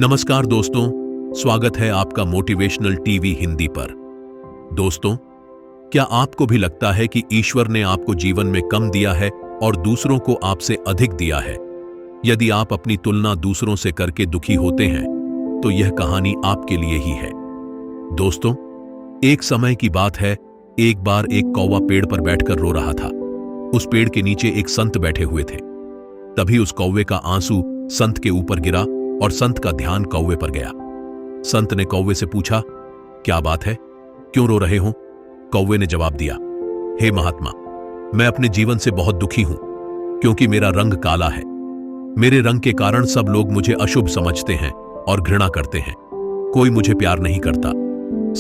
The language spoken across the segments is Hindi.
नमस्कार दोस्तों, स्वागत है आपका मोटिवेशनल टीवी हिंदी पर। दोस्तों, क्या आपको भी लगता है कि ईश्वर ने आपको जीवन में कम दिया है और दूसरों को आपसे अधिक दिया है? यदि आप अपनी तुलना दूसरों से करके दुखी होते हैं, तो यह कहानी आपके लिए ही है। दोस्तों, एक समय की बात है, एक बार एक कौवा पेड़ पर बैठकर रो रहा था। उस पेड़ के नीचे एक संत बैठे हुए थे। तभी उस कौवे का आंसू संत के ऊपर गिरा और संत का ध्यान कौवे पर गया। संत ने कौवे से पूछा, क्या बात है, क्यों रो रहे हो? कौवे ने जवाब दिया, हे महात्मा, मैं अपने जीवन से बहुत दुखी हूं, क्योंकि मेरा रंग काला है। मेरे रंग के कारण सब लोग मुझे अशुभ समझते हैं और घृणा करते हैं। कोई मुझे प्यार नहीं करता,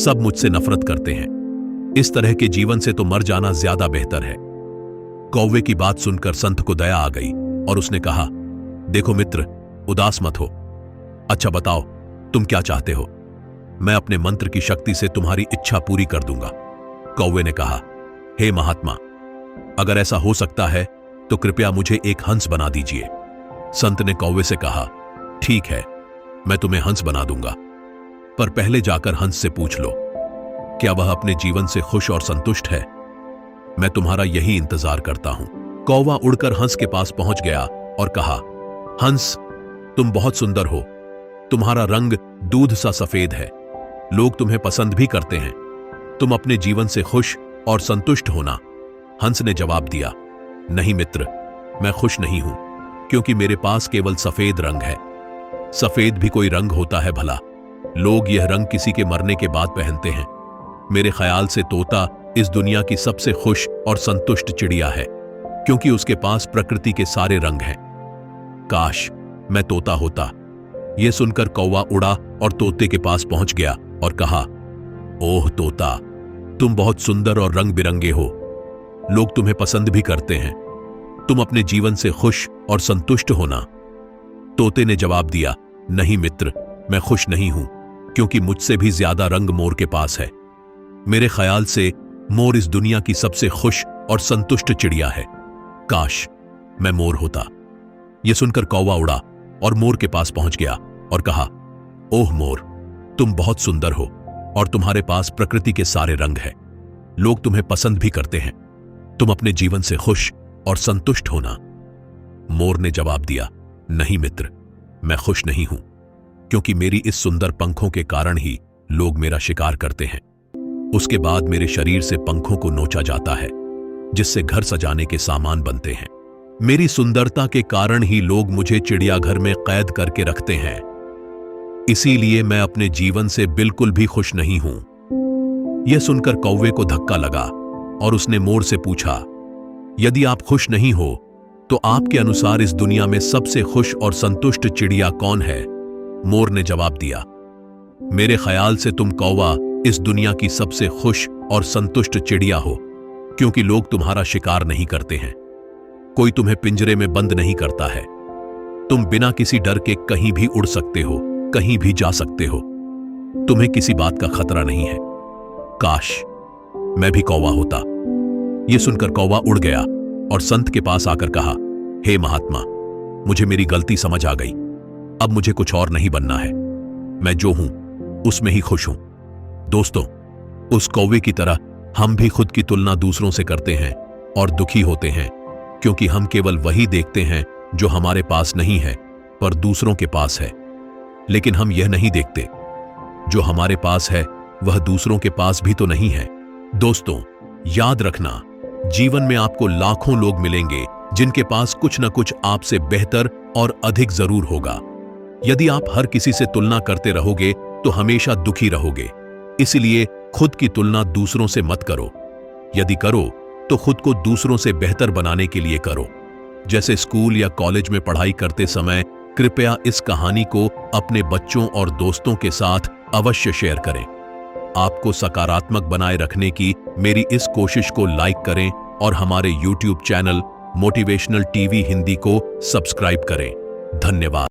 सब मुझसे नफरत करते हैं। इस तरह के जीवन से तो मर जाना ज्यादा बेहतर है। कौवे की बात सुनकर संत को दया आ गई और उसने कहा, देखो मित्र, उदास मत हो। अच्छा बताओ, तुम क्या चाहते हो? मैं अपने मंत्र की शक्ति से तुम्हारी इच्छा पूरी कर दूंगा। कौवे ने कहा, हे महात्मा, अगर ऐसा हो सकता है तो कृपया मुझे एक हंस बना दीजिए। संत ने कौवे से कहा, ठीक है, मैं तुम्हें हंस बना दूंगा, पर पहले जाकर हंस से पूछ लो, क्या वह अपने जीवन से खुश और संतुष्ट है? मैं तुम्हारा यही इंतजार करता हूं। कौवा उड़कर हंस के पास पहुंच गया और कहा, हंस, तुम बहुत सुंदर हो। तुम्हारा रंग दूध सा सफेद है। लोग तुम्हें पसंद भी करते हैं। तुम अपने जीवन से खुश और संतुष्ट होना। हंस ने जवाब दिया, नहीं मित्र, मैं खुश नहीं हूं, क्योंकि मेरे पास केवल सफेद रंग है। सफेद भी कोई रंग होता है भला? लोग यह रंग किसी के मरने के बाद पहनते हैं। मेरे ख्याल से तोता इस दुनिया की सबसे खुश और संतुष्ट चिड़िया है, क्योंकि उसके पास प्रकृति के सारे रंग हैं। काश मैं तोता होता। यह सुनकर कौवा उड़ा और तोते के पास पहुंच गया और कहा, ओह तोता, तुम बहुत सुंदर और रंग बिरंगे हो। लोग तुम्हें पसंद भी करते हैं। तुम अपने जीवन से खुश और संतुष्ट होना। तोते ने जवाब दिया, नहीं मित्र, मैं खुश नहीं हूं, क्योंकि मुझसे भी ज्यादा रंग मोर के पास है। मेरे ख्याल से मोर इस दुनिया की सबसे खुश और संतुष्ट चिड़िया है। काश मैं मोर होता। यह सुनकर कौवा उड़ा और मोर के पास पहुंच गया और कहा, ओह मोर, तुम बहुत सुंदर हो और तुम्हारे पास प्रकृति के सारे रंग हैं। लोग तुम्हें पसंद भी करते हैं। तुम अपने जीवन से खुश और संतुष्ट होना। मोर ने जवाब दिया, नहीं मित्र, मैं खुश नहीं हूं, क्योंकि मेरी इस सुंदर पंखों के कारण ही लोग मेरा शिकार करते हैं। उसके बाद मेरे शरीर से पंखों को नोचा जाता है, जिससे घर सजाने के सामान बनते हैं। मेरी सुंदरता के कारण ही लोग मुझे चिड़ियाघर में कैद करके रखते हैं। इसीलिए मैं अपने जीवन से बिल्कुल भी खुश नहीं हूं। यह सुनकर कौवे को धक्का लगा और उसने मोर से पूछा, यदि आप खुश नहीं हो, तो आपके अनुसार इस दुनिया में सबसे खुश और संतुष्ट चिड़िया कौन है? मोर ने जवाब दिया, मेरे ख्याल से तुम कौवा इस दुनिया की सबसे खुश और संतुष्ट चिड़िया हो, क्योंकि लोग तुम्हारा शिकार नहीं करते हैं। कोई तुम्हें पिंजरे में बंद नहीं करता है। तुम बिना किसी डर के कहीं भी उड़ सकते हो, कहीं भी जा सकते हो। तुम्हें किसी बात का खतरा नहीं है। काश मैं भी कौवा होता। यह सुनकर कौवा उड़ गया और संत के पास आकर कहा, हे महात्मा, मुझे मेरी गलती समझ आ गई। अब मुझे कुछ और नहीं बनना है। मैं जो हूं उसमें ही खुश हूं। दोस्तों, उस कौवे की तरह हम भी खुद की तुलना दूसरों से करते हैं और दुखी होते हैं, क्योंकि हम केवल वही देखते हैं जो हमारे पास नहीं है पर दूसरों के पास है। लेकिन हम यह नहीं देखते, जो हमारे पास है वह दूसरों के पास भी तो नहीं है। दोस्तों, याद रखना, जीवन में आपको लाखों लोग मिलेंगे जिनके पास कुछ न कुछ आपसे बेहतर और अधिक जरूर होगा। यदि आप हर किसी से तुलना करते रहोगे तो हमेशा दुखी रहोगे। इसलिए खुद की तुलना दूसरों से मत करो। यदि करो तो खुद को दूसरों से बेहतर बनाने के लिए करो। जैसे स्कूल या कॉलेज में पढ़ाई करते समय कृपया इस कहानी को अपने बच्चों और दोस्तों के साथ अवश्य शेयर करें। आपको सकारात्मक बनाए रखने की मेरी इस कोशिश को लाइक करें और हमारे YouTube channel motivational TV Hindi को सब्सक्राइब करें। धन्यवाद।